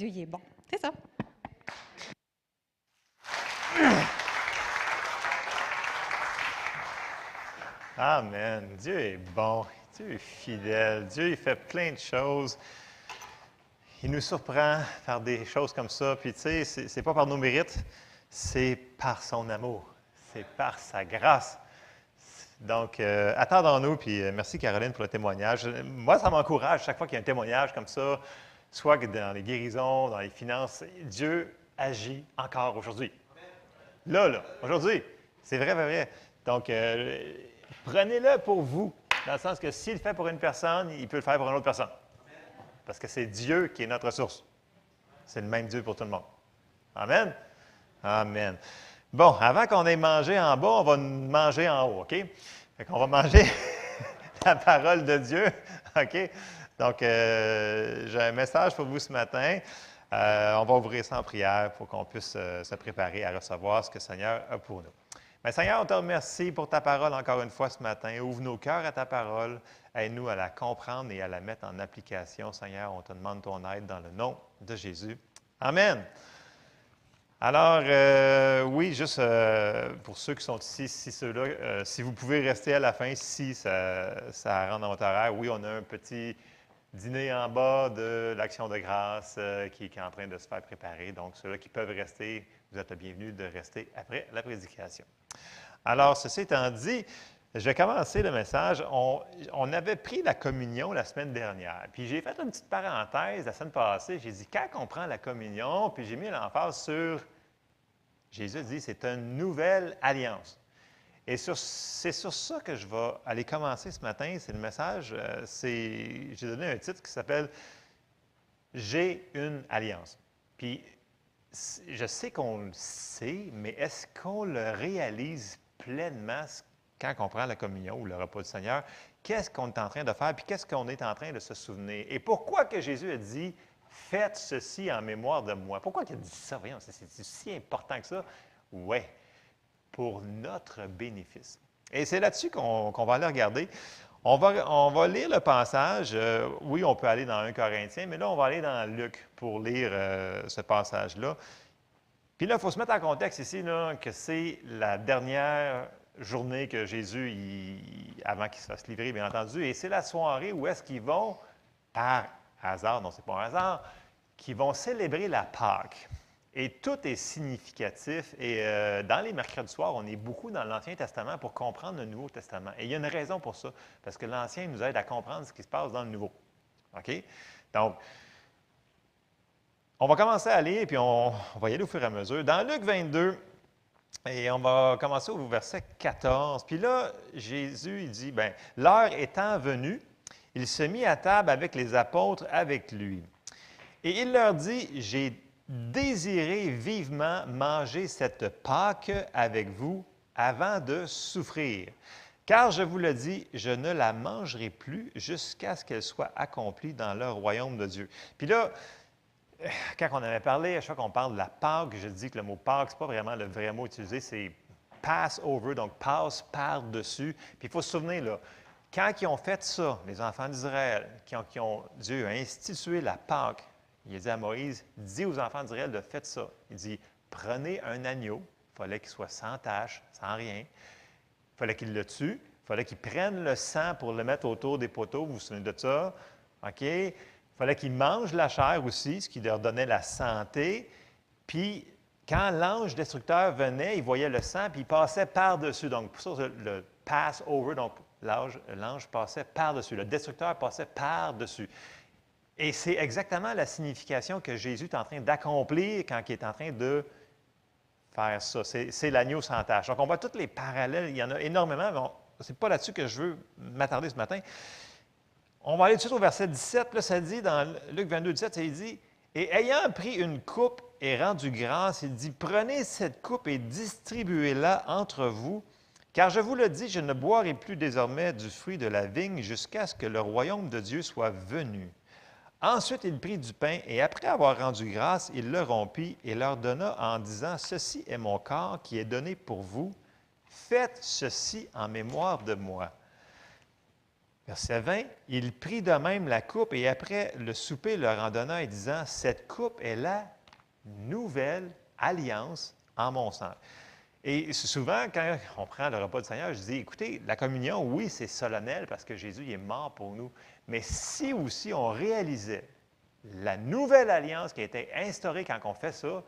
Dieu, il est bon. C'est ça. Amen. Dieu est bon. Dieu est fidèle. Dieu, il fait plein de choses. Il nous surprend par des choses comme ça. Puis, tu sais, c'est pas par nos mérites, c'est par son amour. C'est par sa grâce. Donc, attendons-nous. Puis, merci Caroline pour le témoignage. Moi, ça m'encourage chaque fois qu'il y a un témoignage comme ça, soit dans les guérisons, dans les finances. Dieu agit encore aujourd'hui. Là, aujourd'hui. C'est vrai, vrai, vrai. Donc, prenez-le pour vous, dans le sens que s'il le fait pour une personne, il peut le faire pour une autre personne. Parce que c'est Dieu qui est notre source. C'est le même Dieu pour tout le monde. Amen? Amen. Bon, avant qu'on ait mangé en bas, on va manger en haut, OK? Fait qu'on va manger la parole de Dieu, OK? Donc, j'ai un message pour vous ce matin. On va ouvrir ça en prière pour qu'on puisse se préparer à recevoir ce que le Seigneur a pour nous. Mais Seigneur, on te remercie pour ta parole encore une fois ce matin. Ouvre nos cœurs à ta parole. Aide-nous à la comprendre et à la mettre en application. Seigneur, on te demande ton aide dans le nom de Jésus. Amen. Alors, oui, juste pour ceux qui sont ici, si ceux-là, si vous pouvez rester à la fin, si ça rentre dans votre horaire, oui, on a un petit dîner en bas de l'Action de grâce qui est en train de se faire préparer. Donc, ceux-là qui peuvent rester, vous êtes les bienvenus de rester après la prédication. Alors, ceci étant dit, je vais commencer le message. On avait pris la communion la semaine dernière. Puis j'ai fait une petite parenthèse la semaine passée. J'ai dit, quand on prend la communion, puis j'ai mis l'emphase sur, Jésus dit, c'est une nouvelle alliance. Et c'est sur ça que je vais aller commencer ce matin. C'est le message, j'ai donné un titre qui s'appelle « J'ai une alliance ». Puis je sais qu'on le sait, mais est-ce qu'on le réalise pleinement quand on prend la communion ou le repas du Seigneur? Qu'est-ce qu'on est en train de faire, puis qu'est-ce qu'on est en train de se souvenir? Et pourquoi que Jésus a dit « Faites ceci en mémoire de moi ». Pourquoi il a dit ça? Voyons, c'est si important que ça. Oui, pour notre bénéfice. Et c'est là-dessus qu'on va aller regarder. On va lire le passage. Oui, on peut aller dans 1 Corinthiens, mais là, on va aller dans Luc pour lire ce passage-là. Puis là, il faut se mettre en contexte ici là, que c'est la dernière journée que Jésus, avant qu'il se fasse livrer, bien entendu, et c'est la soirée où est-ce qu'ils vont, par hasard, non, c'est pas un hasard, qu'ils vont célébrer la Pâque. Et tout est significatif. Et dans les mercredis soirs, on est beaucoup dans l'Ancien Testament pour comprendre le Nouveau Testament. Et il y a une raison pour ça, parce que l'Ancien nous aide à comprendre ce qui se passe dans le Nouveau. OK? Donc, on va commencer à lire, puis on va y aller au fur et à mesure. Dans Luc 22, et on va commencer au verset 14. Puis là, Jésus, il dit, bien, l'heure étant venue, il se mit à table avec les apôtres avec lui. Et il leur dit, j'ai désiré vivement manger cette Pâque avec vous avant de souffrir. Car je vous le dis, je ne la mangerai plus jusqu'à ce qu'elle soit accomplie dans le royaume de Dieu. Puis là, quand on avait parlé, à chaque fois qu'on parle de la Pâque, je dis que le mot Pâque, ce n'est pas vraiment le vrai mot utilisé, c'est Passover, donc passe par-dessus. Puis il faut se souvenir, là, quand ils ont fait ça, les enfants d'Israël, Dieu a institué la Pâque, il a dit à Moïse, dis aux enfants d'Israël de faire ça. Il dit, prenez un agneau, il fallait qu'il soit sans tache, sans rien. Il fallait qu'il le tue, il fallait qu'il prenne le sang pour le mettre autour des poteaux, vous vous souvenez de ça? OK? Il fallait qu'ils mangent la chair aussi, ce qui leur donnait la santé. Puis, quand l'ange destructeur venait, il voyait le sang, puis il passait par-dessus. Donc, pour ça, le Passover, donc l'ange passait par-dessus. Le destructeur passait par-dessus. Et c'est exactement la signification que Jésus est en train d'accomplir quand il est en train de faire ça. C'est l'agneau sans tache. Donc, on voit tous les parallèles. Il y en a énormément, mais ce n'est pas là-dessus que je veux m'attarder ce matin. On va aller tout de suite au verset 17. Là, ça dit, dans Luc 22, 17, ça dit, « Et ayant pris une coupe et rendu grâce, il dit, prenez cette coupe et distribuez-la entre vous, car je vous le dis, je ne boirai plus désormais du fruit de la vigne jusqu'à ce que le royaume de Dieu soit venu. » Ensuite, il prit du pain et après avoir rendu grâce, il le rompit et leur donna en disant, « Ceci est mon corps qui est donné pour vous. Faites ceci en mémoire de moi. » Verset 20, « Il prit de même la coupe et après le souper leur en donna et disant, « Cette coupe est la nouvelle alliance en mon sang. » Et souvent, quand on prend le repas du Seigneur, je dis, écoutez, la communion, oui, c'est solennel parce que Jésus il est mort pour nous, mais si aussi on réalisait la nouvelle alliance qui a été instaurée quand on fait ça,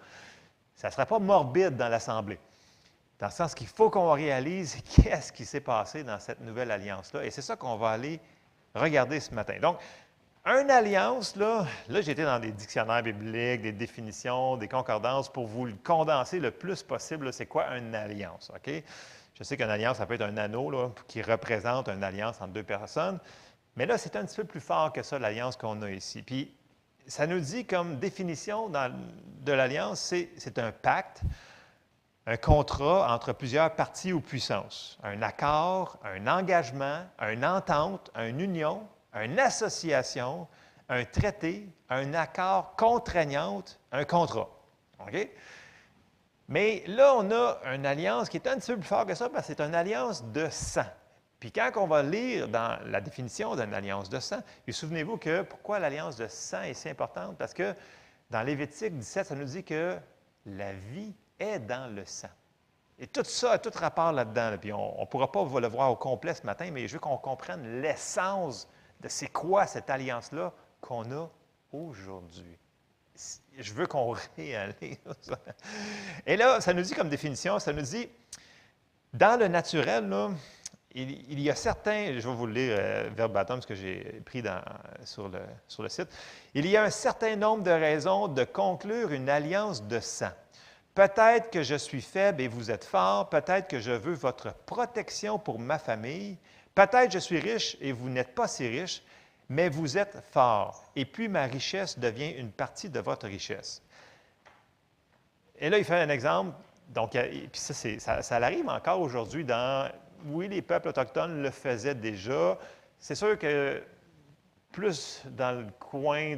ça ne sera pas morbide dans l'Assemblée. Dans le sens qu'il faut qu'on réalise qu'est-ce qui s'est passé dans cette nouvelle alliance-là. Et c'est ça qu'on va aller regarder ce matin. Donc, une alliance, là j'étais dans des dictionnaires bibliques, des définitions, des concordances pour vous le condenser le plus possible. C'est quoi une alliance? OK? Je sais qu'une alliance, ça peut être un anneau là, qui représente une alliance entre deux personnes. Mais là, c'est un petit peu plus fort que ça, l'alliance qu'on a ici. Puis, ça nous dit comme définition de l'alliance, c'est un pacte, un contrat entre plusieurs parties ou puissances, un accord, un engagement, une entente, une union, une association, un traité, un accord contraignant, un contrat. OK? Mais là, on a une alliance qui est un petit peu plus forte que ça parce que c'est une alliance de sang. Puis quand on va lire dans la définition d'une alliance de sang, puis souvenez-vous que pourquoi l'alliance de sang est si importante? Parce que dans Lévitique 17, ça nous dit que la vie est dans le sang. Et tout ça a tout rapport là-dedans. Là. Puis on ne pourra pas le voir au complet ce matin, mais je veux qu'on comprenne l'essence de c'est quoi cette alliance-là qu'on a aujourd'hui. Je veux qu'on réalise ça. Et là, ça nous dit comme définition, ça nous dit, dans le naturel, là, il y a certains, je vais vous le lire verbatim, ce que j'ai pris sur le site, il y a un certain nombre de raisons de conclure une alliance de sang. Peut-être que je suis faible et vous êtes fort, peut-être que je veux votre protection pour ma famille, peut-être que je suis riche et vous n'êtes pas si riche, mais vous êtes fort, et puis ma richesse devient une partie de votre richesse. Et là, il fait un exemple, donc, puis ça arrive encore aujourd'hui dans, oui, les peuples autochtones le faisaient déjà, c'est sûr que plus dans le coin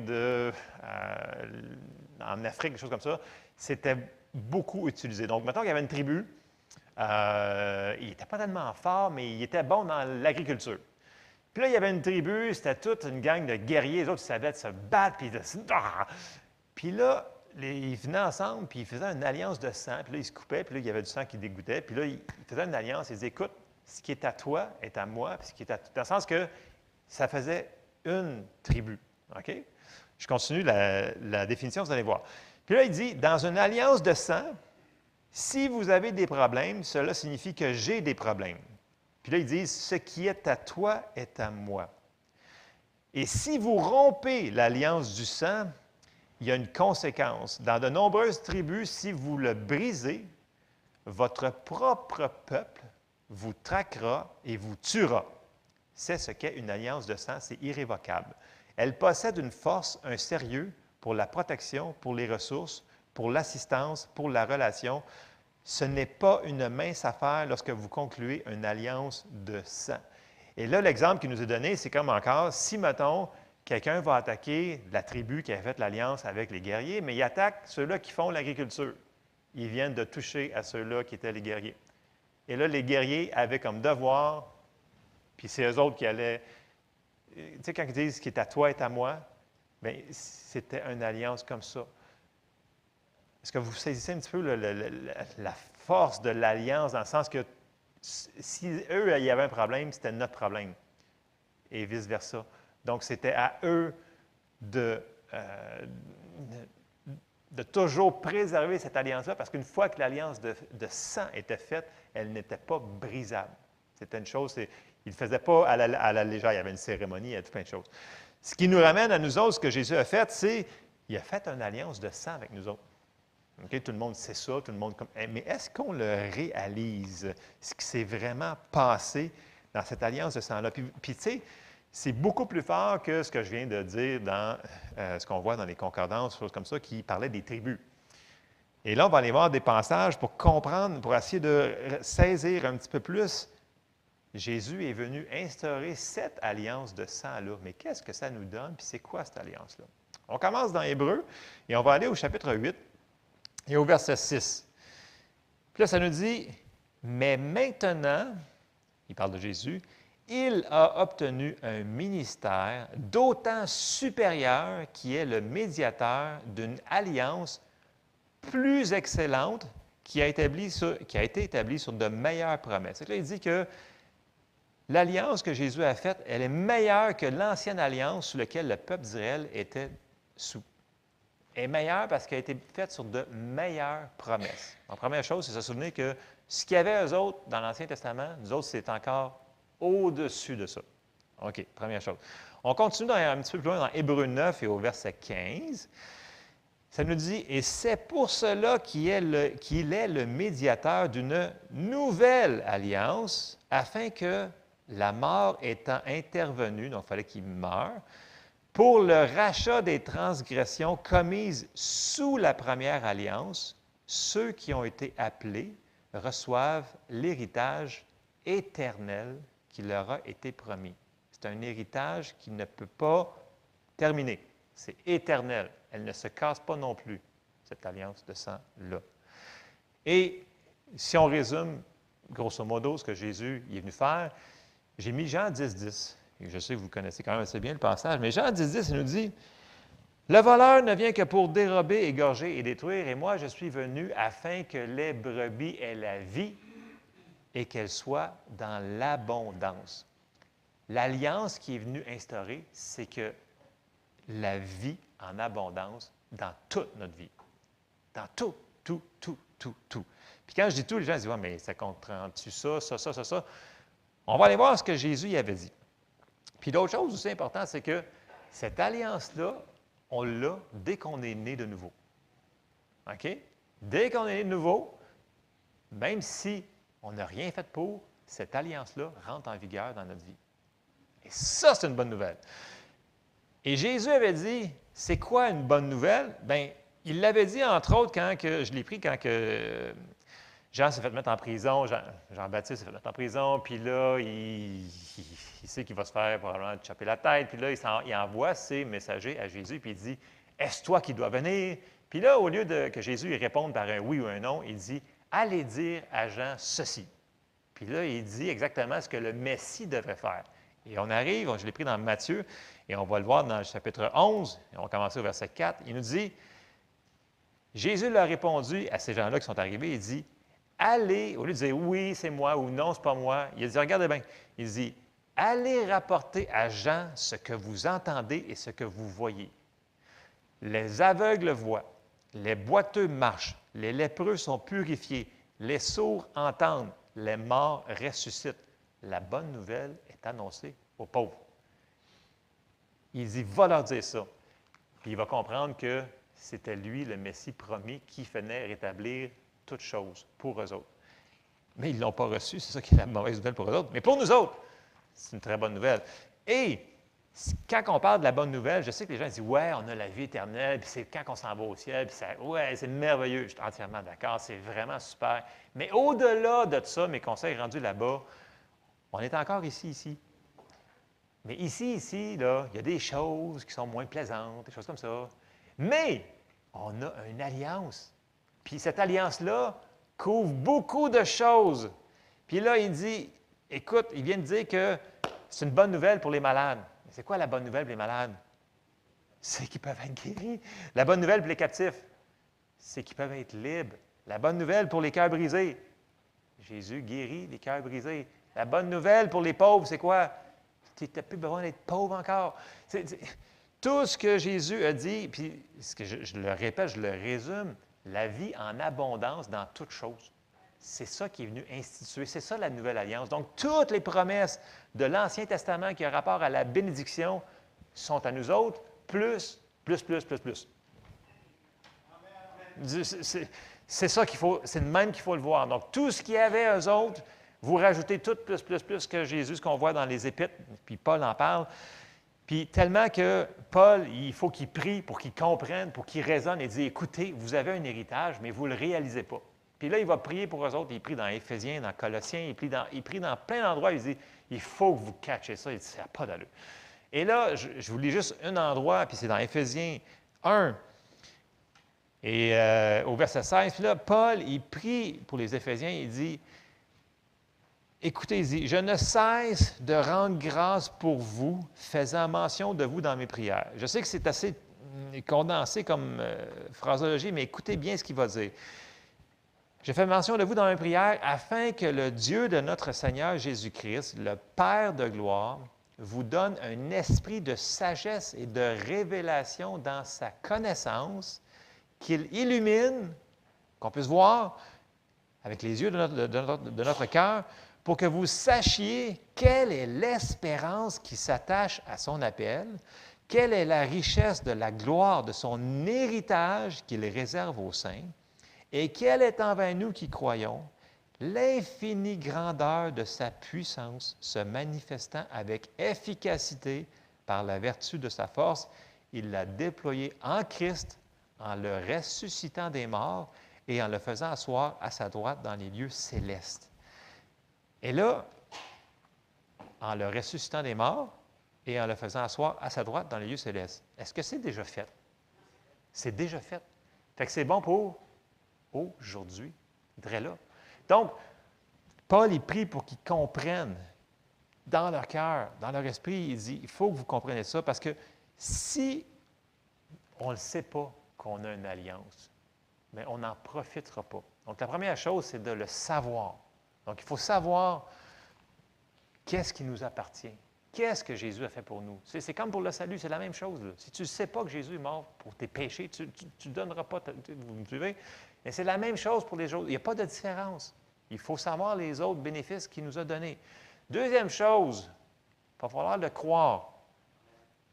en Afrique, des choses comme ça, c'était beaucoup utilisé. Donc, mettons qu'il y avait une tribu, il n'était pas tellement fort, mais il était bon dans l'agriculture. Puis là, il y avait une tribu, c'était toute une gang de guerriers, les autres, ils savaient de se battre, puis là, ils venaient ensemble, puis ils faisaient une alliance de sang, puis là, ils se coupaient, puis là, il y avait du sang qui dégoûtait, puis là, ils faisaient une alliance, ils disaient, écoute, ce qui est à toi est à moi, puis ce qui est à toi, dans le sens que ça faisait une tribu. OK? Je continue la définition, vous allez voir. Puis là, il dit, dans une alliance de sang, si vous avez des problèmes, cela signifie que j'ai des problèmes. Puis là, ils disent, ce qui est à toi est à moi. Et si vous rompez l'alliance du sang, il y a une conséquence. Dans de nombreuses tribus, si vous le brisez, votre propre peuple vous traquera et vous tuera. C'est ce qu'est une alliance de sang, c'est irrévocable. Elle possède une force, un sérieux pour la protection, pour les ressources, pour l'assistance, pour la relation. Ce n'est pas une mince affaire lorsque vous concluez une alliance de sang. Et là, l'exemple qui nous est donné, c'est comme encore, si, mettons, quelqu'un va attaquer la tribu qui a fait l'alliance avec les guerriers, mais il attaque ceux-là qui font l'agriculture. Ils viennent de toucher à ceux-là qui étaient les guerriers. Et là, les guerriers avaient comme devoir, puis c'est eux autres qui allaient... Tu sais, quand ils disent « ce qui est à toi est à moi », bien, c'était une alliance comme ça. Est-ce que vous saisissez un petit peu la force de l'alliance, dans le sens que si eux, il y avait un problème, c'était notre problème, et vice-versa. Donc, c'était à eux de toujours préserver cette alliance-là, parce qu'une fois que l'alliance de sang était faite, elle n'était pas brisable. C'était une chose, ils ne le faisaient pas à la légère, il y avait une cérémonie, il y avait tout plein de choses. Ce qui nous ramène à nous autres, ce que Jésus a fait, c'est qu'il a fait une alliance de sang avec nous autres. Okay? Tout le monde sait ça, tout le monde... Mais est-ce qu'on le réalise, ce qui s'est vraiment passé dans cette alliance de sang-là? Puis tu sais, c'est beaucoup plus fort que ce que je viens de dire dans ce qu'on voit dans les concordances, choses comme ça, qui parlaient des tribus. Et là, on va aller voir des passages pour comprendre, pour essayer de saisir un petit peu plus. Jésus est venu instaurer cette alliance de sang-là. Mais qu'est-ce que ça nous donne? Puis c'est quoi cette alliance-là? On commence dans Hébreux et on va aller au chapitre 8 et au verset 6. Puis là, ça nous dit, « Mais maintenant, il parle de Jésus, il a obtenu un ministère d'autant supérieur qui est le médiateur d'une alliance plus excellente qui a été établie sur de meilleures promesses. Là, il dit que l'alliance que Jésus a faite, elle est meilleure que l'ancienne alliance sous laquelle le peuple d'Israël était sous. Elle est meilleure parce qu'elle a été faite sur de meilleures promesses. La première chose, c'est de se souvenir que ce qu'il y avait eux autres dans l'Ancien Testament, nous autres, c'est encore au-dessus de ça. OK, première chose. On continue un petit peu plus loin dans Hébreux 9 et au verset 15. Ça nous dit, « Et c'est pour cela qu'il est le médiateur d'une nouvelle alliance, afin que la mort étant intervenue, donc il fallait qu'il meure, pour le rachat des transgressions commises sous la première alliance, ceux qui ont été appelés reçoivent l'héritage éternel qui leur a été promis. » C'est un héritage qui ne peut pas terminer. C'est éternel. Elle ne se casse pas non plus, cette alliance de sang-là. Et si on résume, grosso modo, ce que Jésus est venu faire, j'ai mis Jean 10,10. Je sais que vous connaissez quand même assez bien le passage, mais Jean 10,10, il nous dit, « Le voleur ne vient que pour dérober, égorger et détruire, et moi je suis venu afin que les brebis aient la vie et qu'elles soient dans l'abondance. » L'alliance qui est venue instaurer, c'est que la vie en abondance dans toute notre vie. Dans tout. Puis quand je dis tout, les gens disent, « Ouais, mais ça comprend-tu ça? On va aller voir ce que Jésus y avait dit. Puis l'autre chose aussi importante, c'est que cette alliance-là, on l'a dès qu'on est né de nouveau. OK? Dès qu'on est né de nouveau, même si on n'a rien fait pour, cette alliance-là rentre en vigueur dans notre vie. Et ça, c'est une bonne nouvelle. Et Jésus avait dit, c'est quoi une bonne nouvelle? Bien, il l'avait dit, entre autres, je l'ai pris quand Jean s'est fait mettre en prison, Jean-Baptiste s'est fait mettre en prison, puis là, il sait qu'il va se faire probablement choper la tête, puis là, il envoie ses messagers à Jésus, puis il dit, « Est-ce toi qui dois venir? » Puis là, au lieu que Jésus y réponde par un oui ou un non, il dit, « Allez dire à Jean ceci. » Puis là, il dit exactement ce que le Messie devrait faire. Et on arrive, je l'ai pris dans Matthieu, et on va le voir dans le chapitre 11, et on va commencer au verset 4, il nous dit, Jésus leur a répondu à ces gens-là qui sont arrivés, il dit, « Allez, au lieu de dire oui, c'est moi ou non, c'est pas moi, il a dit, regardez bien, il dit, allez rapporter à Jean ce que vous entendez et ce que vous voyez. Les aveugles voient, les boiteux marchent, les lépreux sont purifiés, les sourds entendent, les morts ressuscitent. La bonne nouvelle est annoncée aux pauvres. » Il dit, va leur dire ça. Puis il va comprendre que c'était lui, le Messie promis, qui venait rétablir toutes choses pour eux autres. Mais ils ne l'ont pas reçu, c'est ça qui est la mauvaise nouvelle pour eux autres. Mais pour nous autres, c'est une très bonne nouvelle. Et quand on parle de la bonne nouvelle, je sais que les gens disent, ouais, on a la vie éternelle, puis c'est quand on s'en va au ciel, puis ouais, c'est merveilleux. Je suis entièrement d'accord, c'est vraiment super. Mais au-delà de ça, mes conseils rendus là-bas, on est encore ici. Mais ici, là, il y a des choses qui sont moins plaisantes, des choses comme ça. Mais on a une alliance. Puis cette alliance-là couvre beaucoup de choses. Puis là, il dit, écoute, il vient de dire que c'est une bonne nouvelle pour les malades. Mais c'est quoi la bonne nouvelle pour les malades? C'est qu'ils peuvent être guéris. La bonne nouvelle pour les captifs, c'est qu'ils peuvent être libres. La bonne nouvelle pour les cœurs brisés, Jésus guérit les cœurs brisés. La bonne nouvelle pour les pauvres, c'est quoi? Tu n'as plus besoin d'être pauvre encore. Tout ce que Jésus a dit, puis ce que je le répète, je le résume, la vie en abondance dans toutes choses. C'est ça qui est venu instituer, c'est ça la nouvelle alliance. Donc, toutes les promesses de l'Ancien Testament qui ont rapport à la bénédiction sont à nous autres, plus. C'est ça qu'il faut, c'est de même qu'il faut le voir. Donc, tout ce qu'il y avait eux autres, vous rajoutez tout plus que Jésus, ce qu'on voit dans les Épîtres, puis Paul en parle. Puis tellement que Paul, il faut qu'il prie pour qu'il comprenne, pour qu'il raisonne et dise, écoutez, vous avez un héritage, mais vous ne le réalisez pas. Puis là, il va prier pour eux autres. Il prie dans Éphésiens, dans Colossiens, il prie dans plein d'endroits. Il dit, il faut que vous catchez ça. Il dit, ça n'a pas d'allure. Et là, je vous lis juste un endroit, puis c'est dans Éphésiens 1. Et au verset 16, puis là, Paul, il prie pour les Éphésiens, il dit, écoutez, il dit, « Je ne cesse de rendre grâce pour vous, faisant mention de vous dans mes prières. » Je sais que c'est assez condensé comme phraseologie, mais écoutez bien ce qu'il va dire. « Je fais mention de vous dans mes prières afin que le Dieu de notre Seigneur Jésus-Christ, le Père de gloire, vous donne un esprit de sagesse et de révélation dans sa connaissance, qu'il illumine, qu'on puisse voir avec les yeux de notre cœur, pour que vous sachiez quelle est l'espérance qui s'attache à son appel, quelle est la richesse de la gloire de son héritage qu'il réserve aux saints, et quelle est envers nous qui croyons l'infinie grandeur de sa puissance se manifestant avec efficacité par la vertu de sa force. Il l'a déployée en Christ, en le ressuscitant des morts et en le faisant asseoir à sa droite dans les lieux célestes. » Et là, en le ressuscitant des morts et en le faisant asseoir à sa droite dans les lieux célestes. Est-ce que c'est déjà fait? C'est déjà fait. Fait que c'est bon pour aujourd'hui, très là. Donc, Paul, il prie pour qu'ils comprennent dans leur cœur, dans leur esprit, il dit, il faut que vous compreniez ça, parce que si on ne sait pas qu'on a une alliance, bien, on n'en profitera pas. Donc, la première chose, c'est de le savoir. Donc, il faut savoir qu'est-ce qui nous appartient. Qu'est-ce que Jésus a fait pour nous? C'est comme pour le salut, c'est la même chose. Là. Si tu ne sais pas que Jésus est mort pour tes péchés, tu ne donneras pas, vous me suivez? Mais c'est la même chose pour les autres. Il n'y a pas de différence. Il faut savoir les autres bénéfices qu'il nous a donnés. Deuxième chose, il va falloir le croire.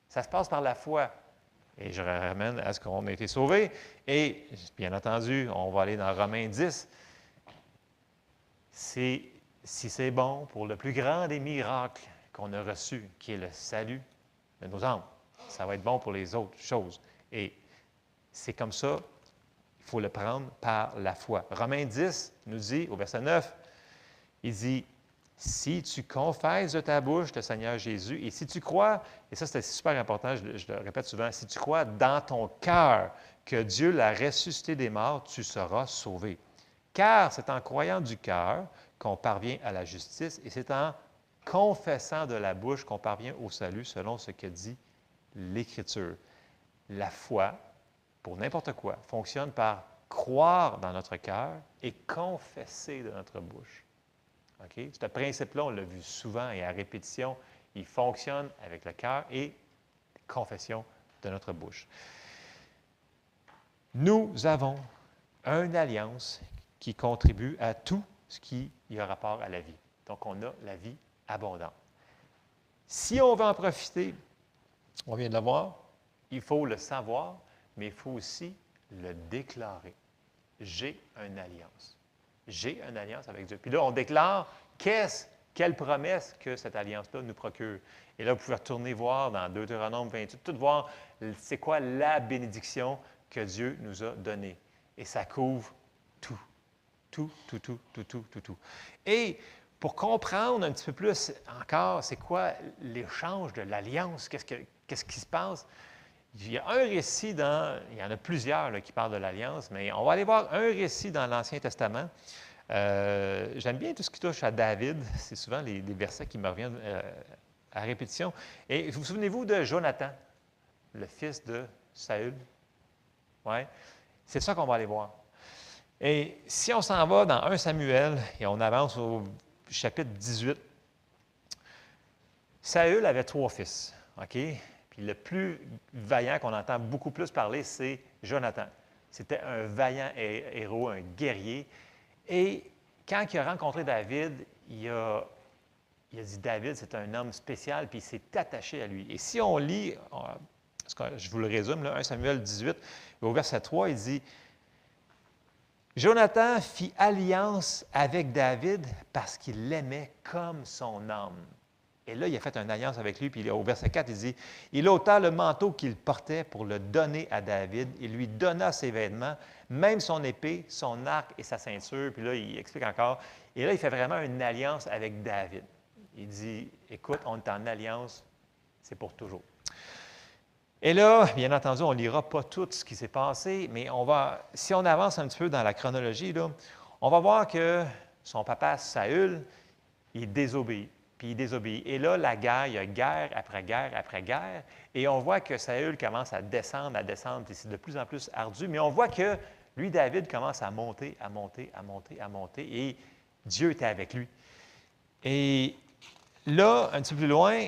Ça se passe par la foi. Et je ramène à ce qu'on a été sauvés. Et, bien entendu, on va aller dans Romains 10. Si c'est bon pour le plus grand des miracles qu'on a reçu, qui est le salut de nos âmes, ça va être bon pour les autres choses. Et c'est comme ça, il faut le prendre par la foi. Romains 10 nous dit, au verset 9, il dit, « Si tu confesses de ta bouche le Seigneur Jésus, et si tu crois, et ça c'est super important, je le répète souvent, si tu crois dans ton cœur que Dieu l'a ressuscité des morts, tu seras sauvé. Car c'est en croyant du cœur qu'on parvient à la justice, et c'est en confessant de la bouche qu'on parvient au salut, selon ce que dit l'Écriture. » La foi, pour n'importe quoi, fonctionne par croire dans notre cœur et confesser de notre bouche. Okay? Ce principe-là, on l'a vu souvent et à répétition, il fonctionne avec le cœur et confession de notre bouche. Nous avons une alliance qui contribue à tout ce qui y a rapport à la vie. Donc, on a la vie abondante. Si on veut en profiter, on vient de le voir, il faut le savoir, mais il faut aussi le déclarer. J'ai une alliance. J'ai une alliance avec Dieu. Puis là, on déclare quelle promesse que cette alliance-là nous procure. Et là, vous pouvez retourner voir dans Deutéronome 28, tout voir c'est quoi la bénédiction que Dieu nous a donnée. Et ça couvre tout. Tout. Et pour comprendre un petit peu plus encore, c'est quoi l'échange de l'alliance, qu'est-ce qui se passe? Il y a un récit il y en a plusieurs là, qui parlent de l'alliance, mais on va aller voir un récit dans l'Ancien Testament. J'aime bien tout ce qui touche à David. C'est souvent les versets qui me reviennent à répétition. Et vous souvenez-vous de Jonathan, le fils de Saül? Oui. C'est ça qu'on va aller voir. Et si on s'en va dans 1 Samuel et on avance au chapitre 18, Saül avait 3 fils, OK? Puis le plus vaillant qu'on entend beaucoup plus parler, c'est Jonathan. C'était un vaillant héros, un guerrier. Et quand il a rencontré David, il a dit David, c'est un homme spécial, puis il s'est attaché à lui. Et si on lit, je vous le résume, là, 1 Samuel 18, au verset 3, il dit Jonathan fit alliance avec David parce qu'il l'aimait comme son âme. Et là, il a fait une alliance avec lui, puis au verset 4, il dit il ôta le manteau qu'il portait pour le donner à David. Il lui donna ses vêtements, même son épée, son arc et sa ceinture. Puis là, il explique encore. Et là, il fait vraiment une alliance avec David. Il dit écoute, on est en alliance, c'est pour toujours. Et là, bien entendu, on ne lira pas tout ce qui s'est passé, mais si on avance un petit peu dans la chronologie, là, on va voir que son papa Saül, il désobéit, puis il désobéit. Et là, la guerre, il y a guerre après guerre après guerre, et on voit que Saül commence à descendre, puis c'est de plus en plus ardu, mais on voit que lui, David, commence à monter, à monter, à monter, à monter, et Dieu était avec lui. Et là, un petit peu plus loin,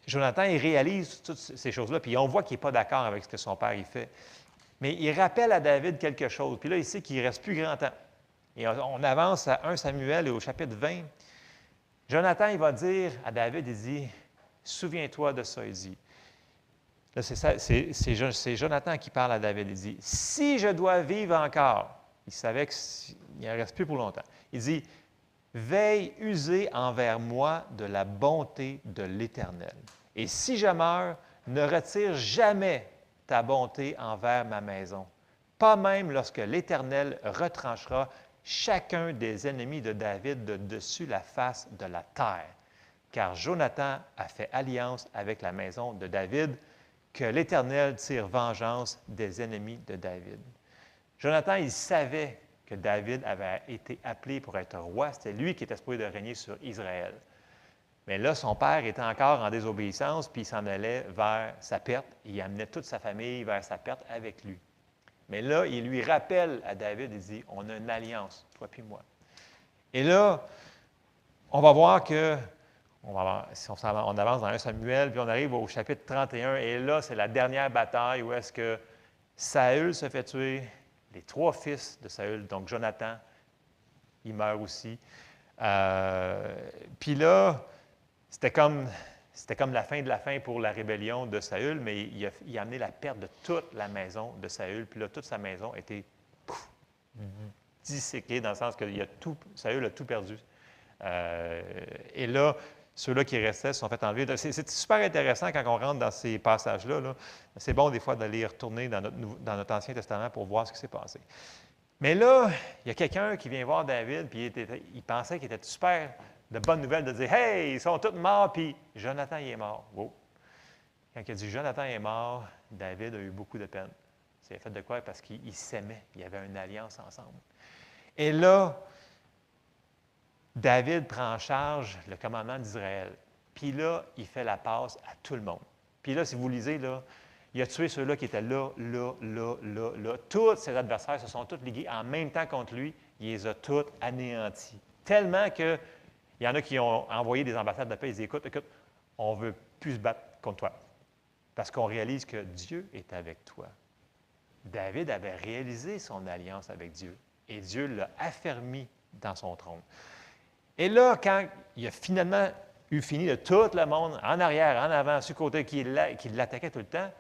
Jonathan, il réalise toutes ces choses-là, puis on voit qu'il n'est pas d'accord avec ce que son père il fait. Mais il rappelle à David quelque chose, puis là, il sait qu'il ne reste plus grand temps. Et on avance à 1 Samuel et au chapitre 20. Jonathan, il va dire à David, il dit, « Souviens-toi de ça, il dit. » Là, c'est Jonathan qui parle à David, il dit, « Si je dois vivre encore, il savait qu'il ne reste plus pour longtemps. Il dit, « Veille user envers moi de la bonté de l'Éternel. Et si je meurs, ne retire jamais ta bonté envers ma maison, pas même lorsque l'Éternel retranchera chacun des ennemis de David de dessus la face de la terre. Car Jonathan a fait alliance avec la maison de David, que l'Éternel tire vengeance des ennemis de David. » Jonathan, il savait que David avait été appelé pour être roi. C'était lui qui était supposé de régner sur Israël. Mais là, son père était encore en désobéissance, puis il s'en allait vers sa perte. Il amenait toute sa famille vers sa perte avec lui. Mais là, il lui rappelle à David, il dit, « On a une alliance, toi puis moi. » Et là, on va voir que, on avance dans 1 Samuel, puis on arrive au chapitre 31, et là, c'est la dernière bataille où est-ce que Saül se fait tuer, les 3 fils de Saül, donc Jonathan, il meurt aussi. Puis là, c'était comme la fin de la fin pour la rébellion de Saül, mais il a amené la perte de toute la maison de Saül. Puis là, toute sa maison a été disséquée, dans le sens que Saül a tout perdu. Et là, ceux-là qui restaient se sont fait enlever. C'est super intéressant quand on rentre dans ces passages-là. Là. C'est bon des fois d'aller retourner dans notre Ancien Testament pour voir ce qui s'est passé. Mais là, il y a quelqu'un qui vient voir David, puis il pensait qu'il était super de bonnes nouvelles, de dire « Hey, ils sont tous morts, puis Jonathan, il est mort. » Wow. Quand il a dit « Jonathan est mort », David a eu beaucoup de peine. C'est fait de quoi? Parce qu'ils s'aimaient. Il y avait une alliance ensemble. Et là, David prend en charge le commandement d'Israël. Puis là, il fait la passe à tout le monde. Puis là, si vous lisez, là, il a tué ceux-là qui étaient là. Tous ses adversaires se sont tous ligués en même temps contre lui. Il les a tous anéantis. Tellement qu'il y en a qui ont envoyé des ambassades de paix. Ils disent, écoute, on ne veut plus se battre contre toi. Parce qu'on réalise que Dieu est avec toi. David avait réalisé son alliance avec Dieu. Et Dieu l'a affermi dans son trône. Et là, quand il a finalement eu fini de tout le monde, en arrière, en avant, sur le côté, qui l'attaquait tout le temps,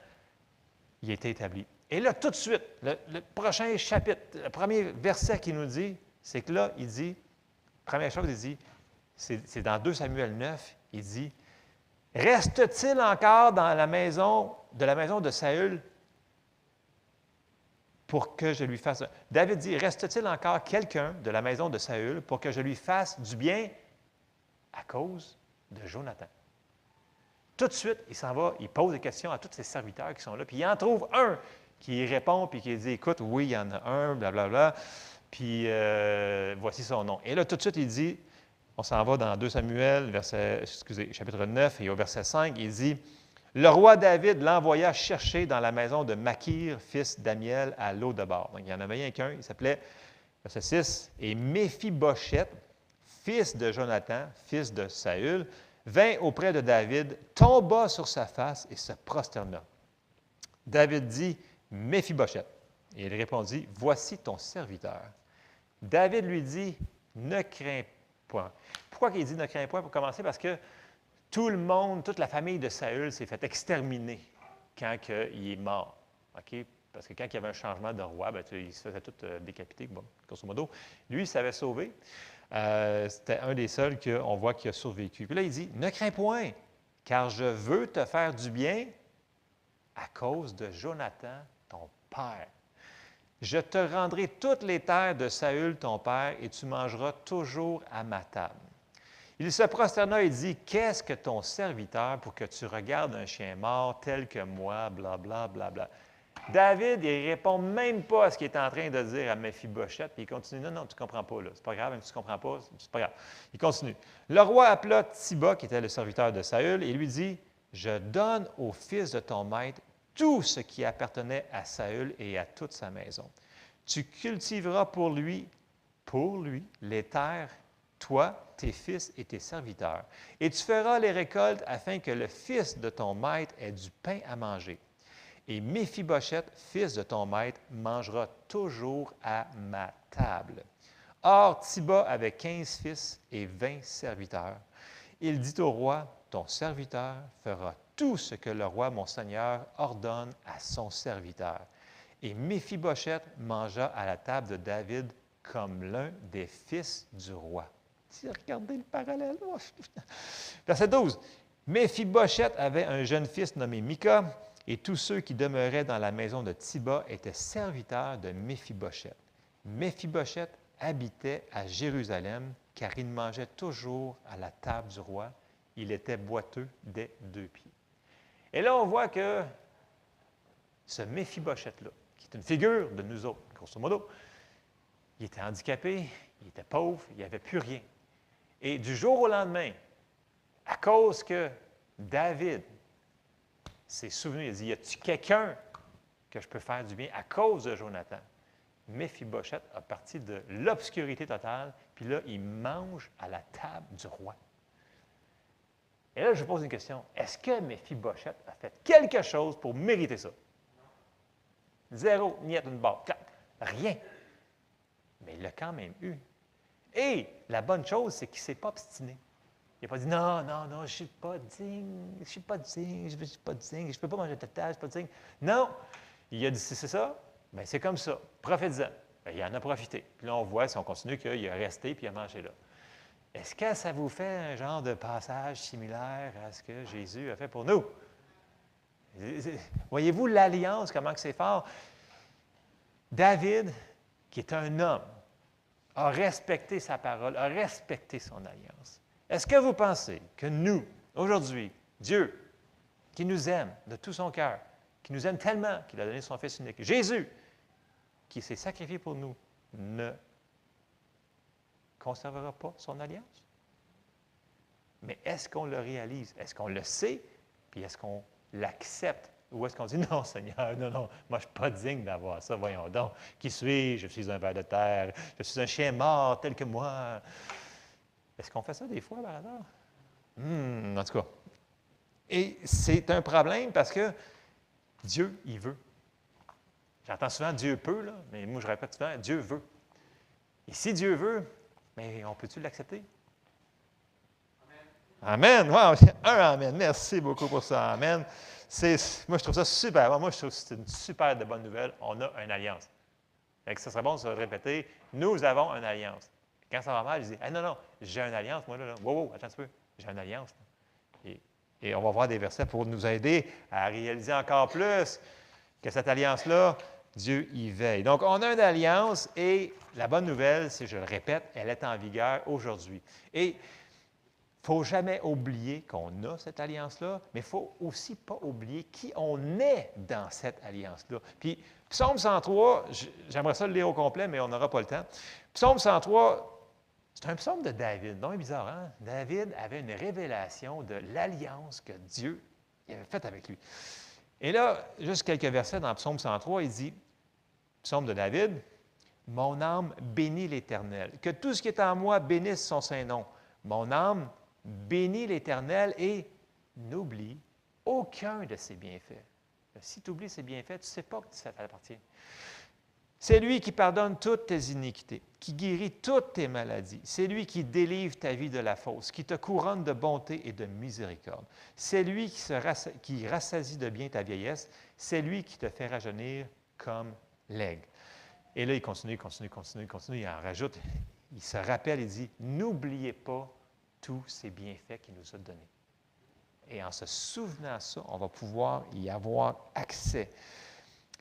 il était établi. Et là, tout de suite, le prochain chapitre, le premier verset qu'il nous dit, c'est que là, il dit, première chose, il dit, c'est dans 2 Samuel 9, il dit, « Reste-t-il encore dans la maison de Saül pour que je lui fasse... » David dit, « Reste-t-il encore quelqu'un de la maison de Saül pour que je lui fasse du bien à cause de Jonathan? » Tout de suite, il s'en va, il pose des questions à tous ses serviteurs qui sont là, puis il en trouve un qui répond, puis qui dit, « Écoute, oui, il y en a un, blablabla, puis voici son nom. » Et là, tout de suite, il dit, on s'en va dans 2 Samuel, chapitre 9, et au verset 5, il dit, « Le roi David l'envoya chercher dans la maison de Makir, fils d'Amiel, à Lo-debar. » Donc, il y en avait rien qu'un, il s'appelait, verset 6, « Et Méphibosheth, fils de Jonathan, fils de Saül, vint auprès de David, tomba sur sa face et se prosterna. David dit, « Méphibosheth. » Et il répondit, « Voici ton serviteur. » David lui dit, « Ne crains point. » Pourquoi il dit « Ne crains point » pour commencer? Parce que tout le monde, toute la famille de Saül s'est fait exterminer quand il est mort. Okay? Parce que quand il y avait un changement de roi, il se faisait tout décapiter, bon, grosso modo. Lui, il s'avait sauvé. C'était un des seuls qu'on voit qui a survécu. Puis là, il dit, « Ne crains point, car je veux te faire du bien à cause de Jonathan, ton père. Je te rendrai toutes les terres de Saül, ton père, et tu mangeras toujours à ma table. » Il se prosterna et dit, « Qu'est-ce que ton serviteur pour que tu regardes un chien mort tel que moi, blablabla. Bla, bla. » David, il ne répond même pas à ce qu'il est en train de dire à Méphibosheth, puis il continue. Non, non, tu ne comprends pas, là. C'est pas grave, même si tu ne comprends pas, c'est pas grave. Il continue. Le roi appela Tsiba, qui était le serviteur de Saül, et lui dit, je donne au fils de ton maître tout ce qui appartenait à Saül et à toute sa maison. Tu cultiveras pour lui, les terres, toi, tes fils et tes serviteurs. Et tu feras les récoltes afin que le fils de ton maître ait du pain à manger. Et Méphibosheth, fils de ton maître, mangera toujours à ma table. Or, Tsiba avait 15 fils et 20 serviteurs. Il dit au roi, ton serviteur fera tout ce que le roi, mon seigneur, ordonne à son serviteur. Et Méphibosheth mangea à la table de David comme l'un des fils du roi. Regardez le parallèle. Verset 12. Méphibosheth avait un jeune fils nommé Mika, et tous ceux qui demeuraient dans la maison de Tsiba étaient serviteurs de Méphibosheth. Méphibosheth habitait à Jérusalem, car il mangeait toujours à la table du roi. Il était boiteux des 2 pieds. Et là, on voit que ce Méphibosheth-là, qui est une figure de nous autres, grosso modo, il était handicapé, il était pauvre, il n'avait plus rien. Et du jour au lendemain, à cause que David s'est souvenu, il a dit, y a-t-il quelqu'un que je peux faire du bien à cause de Jonathan? Méphibosheth a parti de l'obscurité totale, puis là, il mange à la table du roi. Et là, je pose une question. Est-ce que Méphibosheth a fait quelque chose pour mériter ça? Zéro, niet une barre, rien. Mais il l'a quand même eu. Et la bonne chose, c'est qu'il ne s'est pas obstiné. Il n'a pas dit non, non, non, je ne suis pas digne, je ne suis pas digne, je ne suis pas digne, je ne peux pas manger de table, je ne suis pas digne. Non! Il a dit c'est ça, bien c'est comme ça, profite-en. Bien, il en a profité. Puis là, on voit, si on continue, qu'il est resté puis il a mangé là. Est-ce que ça vous fait un genre de passage similaire à ce que Jésus a fait pour nous? Voyez-vous l'alliance, comment c'est fort? David, qui est un homme, a respecté sa parole, a respecté son alliance. Est-ce que vous pensez que nous, aujourd'hui, Dieu, qui nous aime de tout son cœur, qui nous aime tellement qu'il a donné son Fils unique, Jésus, qui s'est sacrifié pour nous, ne conservera pas son alliance? Mais est-ce qu'on le réalise? Est-ce qu'on le sait? Puis est-ce qu'on l'accepte? Ou est-ce qu'on dit, non, Seigneur, non, non, moi, je ne suis pas digne d'avoir ça, voyons donc. Qui suis-je? Je suis un ver de terre, je suis un chien mort tel que moi. Est-ce qu'on fait ça des fois, par hasard? En tout cas. Et c'est un problème parce que Dieu, il veut. J'entends souvent Dieu peut, là, mais moi, je répète souvent, Dieu veut. Et si Dieu veut, mais on peut-tu l'accepter? Amen. Wow. Un amen. Merci beaucoup pour ça. Amen. Moi, je trouve ça super. Moi, je trouve que c'est une super de bonne nouvelle. On a une alliance. Et que ça serait bon de se répéter, nous avons une alliance. Quand ça va mal, je dis, hey, non, non, j'ai une alliance, moi, là. Wow, wow, attends un peu. J'ai une alliance. Et on va voir des versets pour nous aider à réaliser encore plus que cette alliance-là, Dieu y veille. Donc, on a une alliance et la bonne nouvelle, c'est, je le répète, elle est en vigueur aujourd'hui. Et il ne faut jamais oublier qu'on a cette alliance-là, mais il ne faut aussi pas oublier qui on est dans cette alliance-là. Puis, Psaume 103, j'aimerais ça le lire au complet, mais on n'aura pas le temps. Psaume 103, c'est un psaume de David. Non, c'est bizarre, hein? David avait une révélation de l'alliance que Dieu avait faite avec lui. Et là, juste quelques versets dans Psaume 103, il dit, psaume de David, « Mon âme bénit l'Éternel. Que tout ce qui est en moi bénisse son saint nom. Mon âme bénit l'Éternel et n'oublie aucun de ses bienfaits. » Si tu oublies ses bienfaits, tu ne sais pas que ça t'appartient. C'est lui qui pardonne toutes tes iniquités, qui guérit toutes tes maladies. C'est lui qui délivre ta vie de la fausse, qui te couronne de bonté et de miséricorde. C'est lui qui rassasie de bien ta vieillesse. C'est lui qui te fait rajeunir comme l'aigle. Et là, il continue, il en rajoute. Il se rappelle, il dit, n'oubliez pas tous ces bienfaits qu'il nous a donnés. Et en se souvenant de ça, on va pouvoir y avoir accès.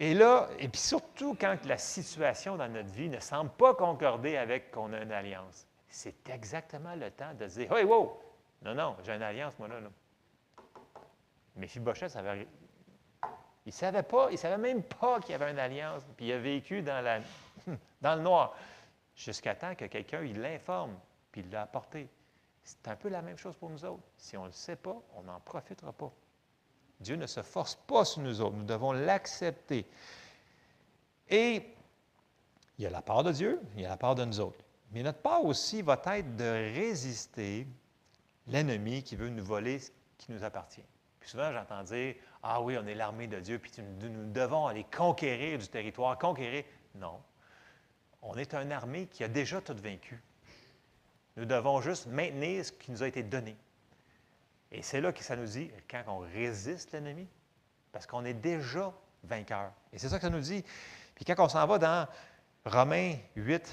Et là, et puis surtout quand la situation dans notre vie ne semble pas concorder avec qu'on a une alliance, c'est exactement le temps de dire, « Hey, wow! Non, non, j'ai une alliance, moi, là. » Méphibosheth, Il ne savait même pas qu'il y avait une alliance, puis il a vécu dans le noir, jusqu'à temps que quelqu'un il l'informe, puis il l'a apporté. C'est un peu la même chose pour nous autres. Si on ne le sait pas, on n'en profitera pas. Dieu ne se force pas sur nous autres, nous devons l'accepter. Et il y a la part de Dieu, il y a la part de nous autres. Mais notre part aussi va être de résister l'ennemi qui veut nous voler ce qui nous appartient. Puis souvent, j'entends dire, « Ah oui, on est l'armée de Dieu, puis nous devons aller conquérir du territoire, conquérir. » Non. On est une armée qui a déjà tout vaincu. Nous devons juste maintenir ce qui nous a été donné. Et c'est là que ça nous dit, quand on résiste l'ennemi, parce qu'on est déjà vainqueur. Et c'est ça que ça nous dit. Puis quand on s'en va dans Romains 8,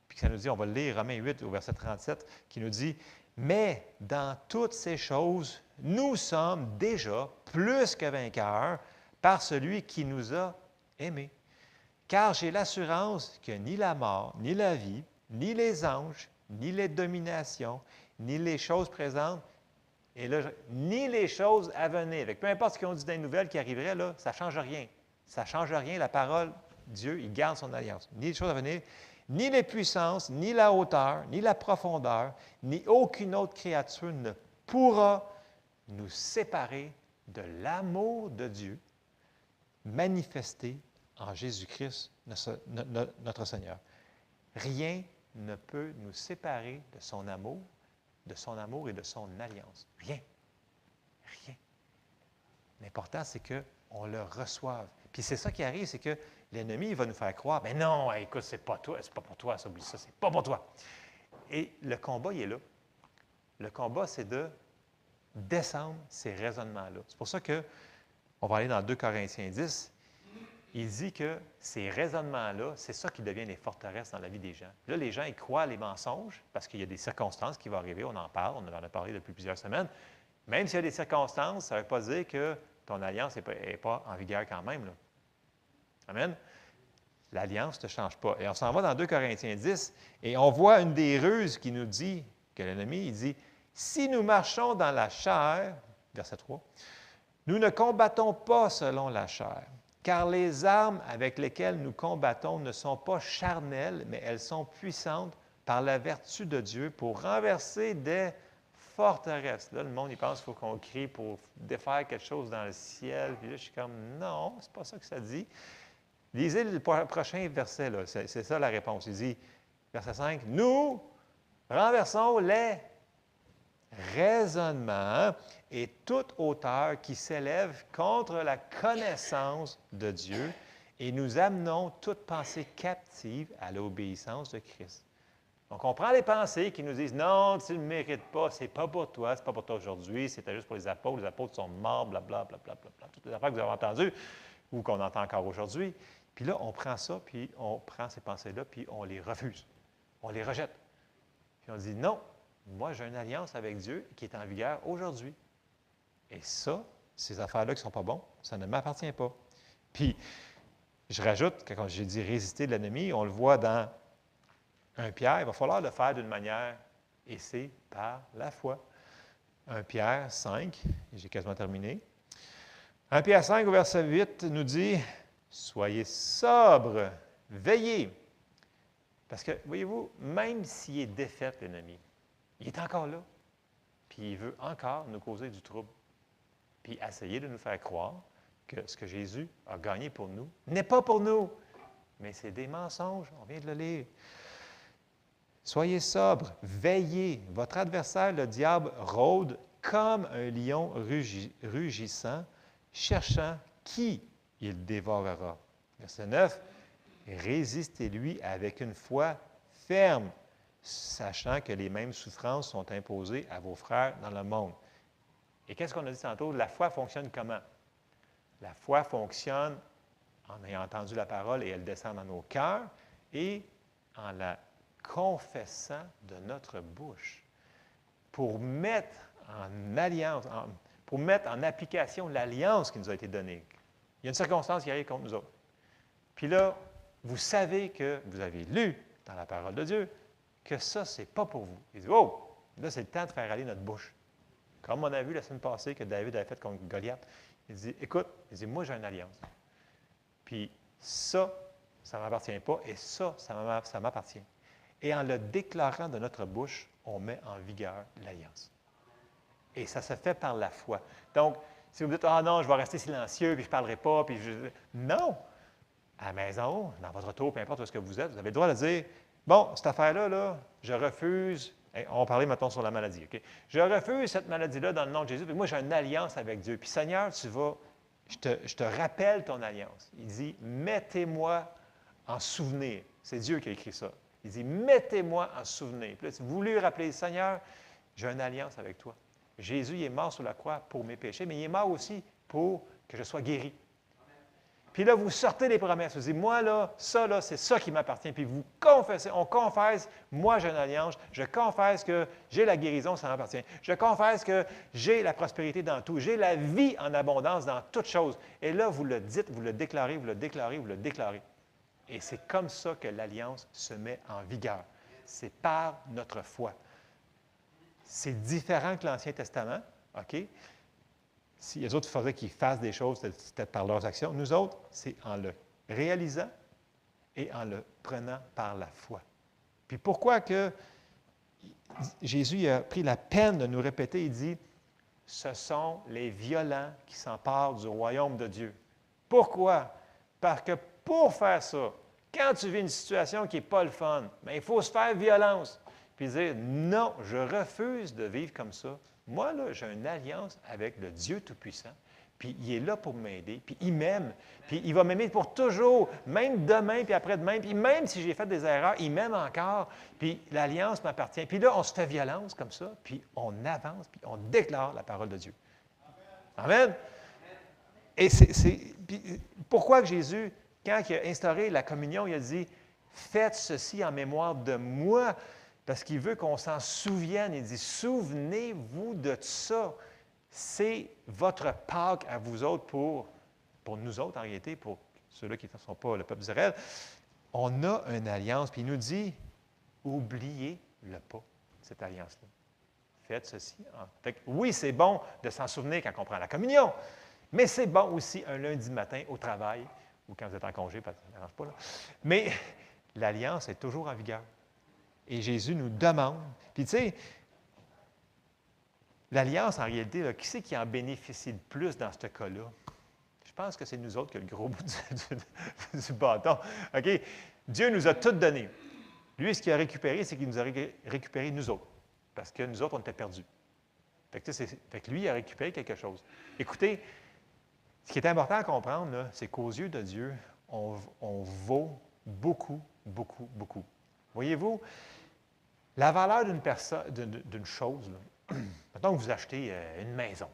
puis que ça nous dit, on va le lire, Romains 8 au verset 37, qui nous dit, « Mais dans toutes ces choses, nous sommes déjà plus que vainqueurs par celui qui nous a aimés. Car j'ai l'assurance que ni la mort, ni la vie, ni les anges, ni les dominations, ni les choses présentes, et là, ni les choses à venir. Peu importe ce qu'ils ont dit dans les nouvelles qui arriveraient, là, ça ne change rien. Ça ne change rien. La parole, Dieu, il garde son alliance. Ni les choses à venir, ni les puissances, ni la hauteur, ni la profondeur, ni aucune autre créature ne pourra nous séparer de l'amour de Dieu manifesté en Jésus-Christ, notre Seigneur. Rien ne peut nous séparer de son amour et de son alliance. Rien. Rien. L'important, c'est qu'on le reçoive. Puis c'est ça qui arrive, c'est que l'ennemi, il va nous faire croire, mais non, écoute, c'est pas toi, c'est pas pour toi, ça, oublie ça, c'est pas pour toi. Et le combat, il est là. Le combat, c'est de descendre ces raisonnements-là. C'est pour ça qu'on va aller dans 2 Corinthiens 10. Il dit que ces raisonnements-là, c'est ça qui devient les forteresses dans la vie des gens. Là, les gens, ils croient les mensonges parce qu'il y a des circonstances qui vont arriver, on en parle, on en a parlé depuis plusieurs semaines. Même s'il y a des circonstances, ça ne veut pas dire que ton alliance n'est pas en vigueur quand même, là. Amen? L'alliance ne te change pas. Et on s'en va dans 2 Corinthiens 10 et on voit une des ruses qui nous dit, que l'ennemi, il dit, « Si nous marchons dans la chair, verset 3, nous ne combattons pas selon la chair. Car les armes avec lesquelles nous combattons ne sont pas charnelles, mais elles sont puissantes par la vertu de Dieu pour renverser des forteresses. » Là, le monde, il pense qu'il faut qu'on crie pour défaire quelque chose dans le ciel. Puis là, je suis comme, non, c'est pas ça que ça dit. Lisez le prochain verset, là. C'est ça la réponse. Il dit, verset 5, « Nous renversons les raisonnements et toute hauteur qui s'élève contre la connaissance de Dieu et nous amenons toute pensée captive à l'obéissance de Christ. » Donc, on prend les pensées qui nous disent « Non, tu ne le mérites pas, c'est pas pour toi, c'est pas pour toi aujourd'hui, c'était juste pour les apôtres sont morts, blablabla, blablabla. » Toutes les affaires que vous avez entendues ou qu'on entend encore aujourd'hui. Puis là, on prend ça, puis on prend ces pensées-là, puis on les refuse. On les rejette. Puis on dit « Non, moi, j'ai une alliance avec Dieu qui est en vigueur aujourd'hui. » Et ça, ces affaires-là qui ne sont pas bonnes, ça ne m'appartient pas. Puis, je rajoute, quand j'ai dit résister de l'ennemi, on le voit dans 1 Pierre, il va falloir le faire d'une manière, et c'est par la foi. 1 Pierre 5, j'ai quasiment terminé. 1 Pierre 5, au verset 8, nous dit, « Soyez sobres, veillez. » Parce que, voyez-vous, même s'il est défait, l'ennemi, il est encore là, puis il veut encore nous causer du trouble, puis essayer de nous faire croire que ce que Jésus a gagné pour nous n'est pas pour nous, mais c'est des mensonges, on vient de le lire. Soyez sobres, veillez. Votre adversaire, le diable, rôde comme un lion rugissant, cherchant qui il dévorera. Verset 9, résistez-lui avec une foi ferme, sachant que les mêmes souffrances sont imposées à vos frères dans le monde. Et qu'est-ce qu'on a dit tantôt? La foi fonctionne comment? La foi fonctionne en ayant entendu la parole et elle descend dans nos cœurs et en la confessant de notre bouche pour mettre en alliance, pour mettre en application l'alliance qui nous a été donnée. Il y a une circonstance qui arrive contre nous autres. Puis là, vous savez que vous avez lu dans la parole de Dieu que ça, ce n'est pas pour vous. Il dit, oh, là, c'est le temps de faire aller notre bouche. Comme on a vu la semaine passée que David avait fait contre Goliath. Il dit, écoute, il dit, moi, j'ai une alliance. Puis ça ne m'appartient pas, et ça m'appartient. Et en le déclarant de notre bouche, on met en vigueur l'alliance. Et ça se fait par la foi. Donc, si vous dites, ah non, je vais rester silencieux, puis je ne parlerai pas, puis je... Non! À la maison, dans votre auto, peu importe où est-ce que vous êtes, vous avez le droit de dire, bon, cette affaire-là, là, je refuse. On va parler maintenant sur la maladie, OK? Je refuse cette maladie-là dans le nom de Jésus, puis moi, j'ai une alliance avec Dieu. Puis Seigneur, tu vas, je te rappelle ton alliance. Il dit, mettez-moi en souvenir. C'est Dieu qui a écrit ça. Il dit, mettez-moi en souvenir. Puis là, si vous lui rappelez, Seigneur, j'ai une alliance avec toi. Jésus, il est mort sur la croix pour mes péchés, mais il est mort aussi pour que je sois guéri. Puis là, vous sortez les promesses. Vous dites, moi, là, c'est ça qui m'appartient. Puis vous confessez, on confesse, moi, j'ai une alliance. Je confesse que j'ai la guérison, ça m'appartient. Je confesse que j'ai la prospérité dans tout. J'ai la vie en abondance dans toutes choses. Et là, vous le dites, vous le déclarez, vous le déclarez, vous le déclarez. Et c'est comme ça que l'alliance se met en vigueur. C'est par notre foi. C'est différent que l'Ancien Testament, OK? Si les autres, il faudrait qu'ils fassent des choses, c'était par leurs actions. Nous autres, c'est en le réalisant et en le prenant par la foi. Puis pourquoi que Jésus a pris la peine de nous répéter, il dit, ce sont les violents qui s'emparent du royaume de Dieu. Pourquoi? Parce que pour faire ça, quand tu vis une situation qui n'est pas le fun, bien, il faut se faire violence. Puis dire, non, je refuse de vivre comme ça. Moi, là, j'ai une alliance avec le Dieu Tout-Puissant, puis il est là pour m'aider, puis il m'aime, puis il va m'aimer pour toujours, même demain, puis après-demain, puis même si j'ai fait des erreurs, il m'aime encore, puis l'alliance m'appartient. Puis là, on se fait violence comme ça, puis on avance, puis on déclare la parole de Dieu. Amen? Et puis pourquoi que Jésus, quand il a instauré la communion, il a dit, faites ceci en mémoire de moi. Parce qu'il veut qu'on s'en souvienne. Il dit, souvenez-vous de ça. C'est votre Pâques à vous autres pour nous autres, en réalité, pour ceux-là qui ne sont pas le peuple d'Israël. On a une alliance, puis il nous dit, oubliez-le pas, cette alliance-là. Faites ceci. Fait que, oui, c'est bon de s'en souvenir quand on prend la communion, mais c'est bon aussi un lundi matin au travail, ou quand vous êtes en congé, parce que ça n'arrange pas, là. Mais l'alliance est toujours en vigueur. Et Jésus nous demande. Puis tu sais, l'alliance, en réalité, là, qui c'est qui en bénéficie le plus dans ce cas-là? Je pense que c'est nous autres qui avons le gros bout du bâton. OK? Dieu nous a tout donné. Lui, ce qu'il a récupéré, c'est qu'il nous a récupéré nous autres. Parce que nous autres, on était perdus. Fait que lui, il a récupéré quelque chose. Écoutez, ce qui est important à comprendre, là, c'est qu'aux yeux de Dieu, on vaut beaucoup, beaucoup, beaucoup. Voyez-vous, la valeur d'une personne, d'une chose, là, mettons que vous achetez une maison.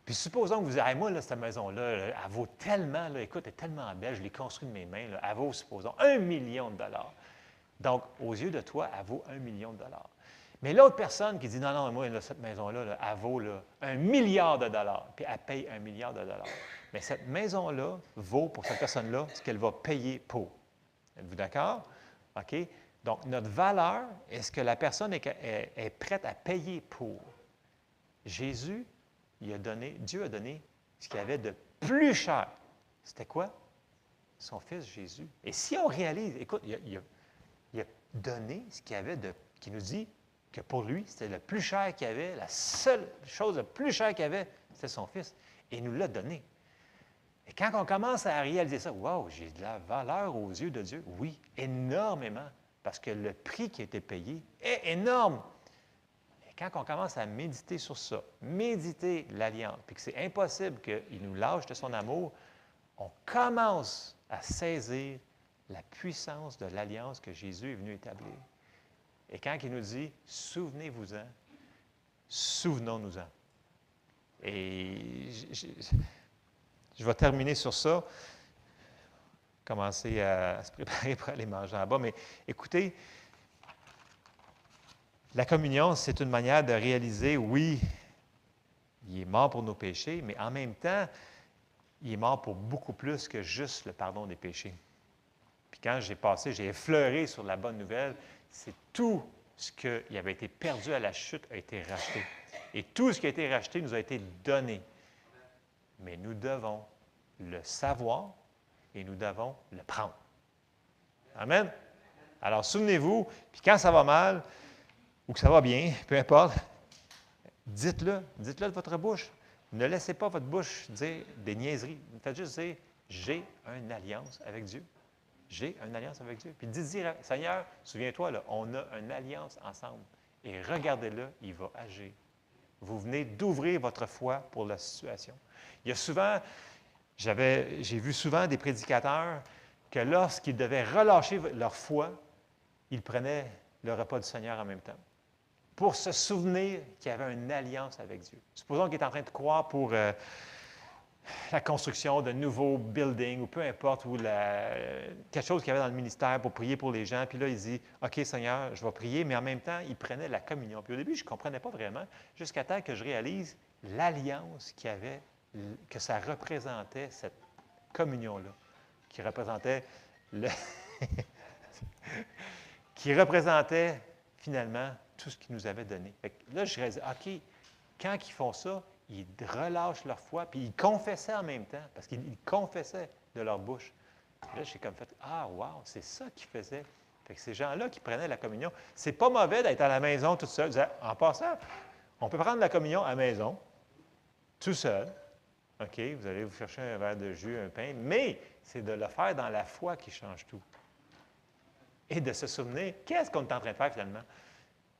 Puis supposons que vous dites, hey, moi, là, cette maison-là, elle vaut tellement, là, écoute, elle est tellement belle, je l'ai construite de mes mains, là, elle vaut, supposons, 1 million de dollars. Donc, aux yeux de toi, elle vaut 1 million de dollars. Mais l'autre personne qui dit, non, non, moi, là, cette maison-là, là, elle vaut là, 1 milliard de dollars, puis elle paye 1 milliard de dollars. Mais cette maison-là vaut pour cette personne-là ce qu'elle va payer pour. Êtes-vous d'accord? OK? Donc, notre valeur est ce que la personne est prête à payer pour. Jésus, Dieu a donné ce qu'il y avait de plus cher. C'était quoi? Son Fils Jésus. Et si on réalise, écoute, il a donné ce qu'il y avait qui nous dit que pour lui, c'était le plus cher qu'il y avait, la seule chose de plus cher qu'il y avait, c'était son Fils. Et il nous l'a donné. Et quand on commence à réaliser ça, wow, j'ai de la valeur aux yeux de Dieu. Oui, énormément, parce que le prix qui a été payé est énorme. Et quand on commence à méditer sur ça, méditer l'alliance, puis que c'est impossible qu'il nous lâche de son amour, on commence à saisir la puissance de l'alliance que Jésus est venu établir. Et quand il nous dit « souvenez-vous-en », souvenons-nous-en. Et je vais terminer sur ça, commencer à se préparer pour aller manger en bas. Mais écoutez, la communion, c'est une manière de réaliser, oui, il est mort pour nos péchés, mais en même temps, il est mort pour beaucoup plus que juste le pardon des péchés. Puis quand j'ai effleuré sur la bonne nouvelle, c'est tout ce qui avait été perdu à la chute a été racheté. Et tout ce qui a été racheté nous a été donné. mais nous devons le savoir et nous devons le prendre. Amen. Alors, souvenez-vous, puis quand ça va mal ou que ça va bien, peu importe, dites-le de votre bouche. Ne laissez pas votre bouche dire des niaiseries. Faites juste dire, j'ai une alliance avec Dieu. J'ai une alliance avec Dieu. Puis dites-y, Seigneur, souviens-toi, là, on a une alliance ensemble. Et regardez-le, il va agir. Vous venez d'ouvrir votre foi pour la situation. Il y a souvent, j'ai vu souvent des prédicateurs que lorsqu'ils devaient relâcher leur foi, ils prenaient le repas du Seigneur en même temps, pour se souvenir qu'il y avait une alliance avec Dieu. Supposons qu'il est en train de croire pour la construction de nouveaux buildings ou peu importe, ou quelque chose qu'il y avait dans le ministère pour prier pour les gens. Puis là, il dit, OK, Seigneur, je vais prier, mais en même temps, il prenait la communion. Puis au début, je ne comprenais pas vraiment, jusqu'à temps que je réalise l'alliance qu'il y avait, que ça représentait, cette communion-là, qui représentait qui représentait finalement tout ce qu'il nous avait donné. Fait que là, je réalisais, OK, quand ils font ça, ils relâchent leur foi, puis ils confessaient en même temps, parce qu'ils confessaient de leur bouche. Puis là, j'ai comme fait, ah, wow, c'est ça qu'ils faisaient. Fait que ces gens-là qui prenaient la communion, c'est pas mauvais d'être à la maison tout seul. En passant, on peut prendre la communion à la maison, tout seul. OK, vous allez vous chercher un verre de jus, un pain, mais c'est de le faire dans la foi qui change tout. Et de se souvenir, qu'est-ce qu'on est en train de faire finalement?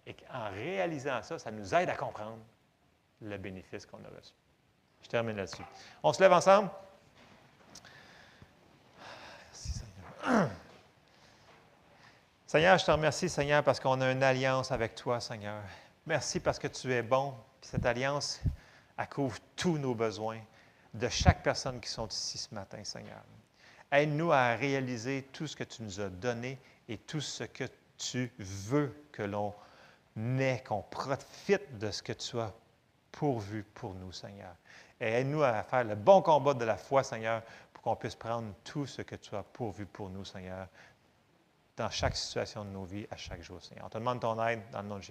Et en réalisant ça, ça nous aide à comprendre le bénéfice qu'on a reçu. Je termine là-dessus. On se lève ensemble? Merci, Seigneur. Seigneur, je te remercie, Seigneur, parce qu'on a une alliance avec toi, Seigneur. Merci parce que tu es bon. Puis cette alliance, elle couvre tous nos besoins de chaque personne qui sont ici ce matin, Seigneur. Aide-nous à réaliser tout ce que tu nous as donné et tout ce que tu veux que l'on ait, qu'on profite de ce que tu as pourvu pour nous, Seigneur. Et aide-nous à faire le bon combat de la foi, Seigneur, pour qu'on puisse prendre tout ce que tu as pourvu pour nous, Seigneur, dans chaque situation de nos vies, à chaque jour, Seigneur. On te demande ton aide dans le nom de Jésus.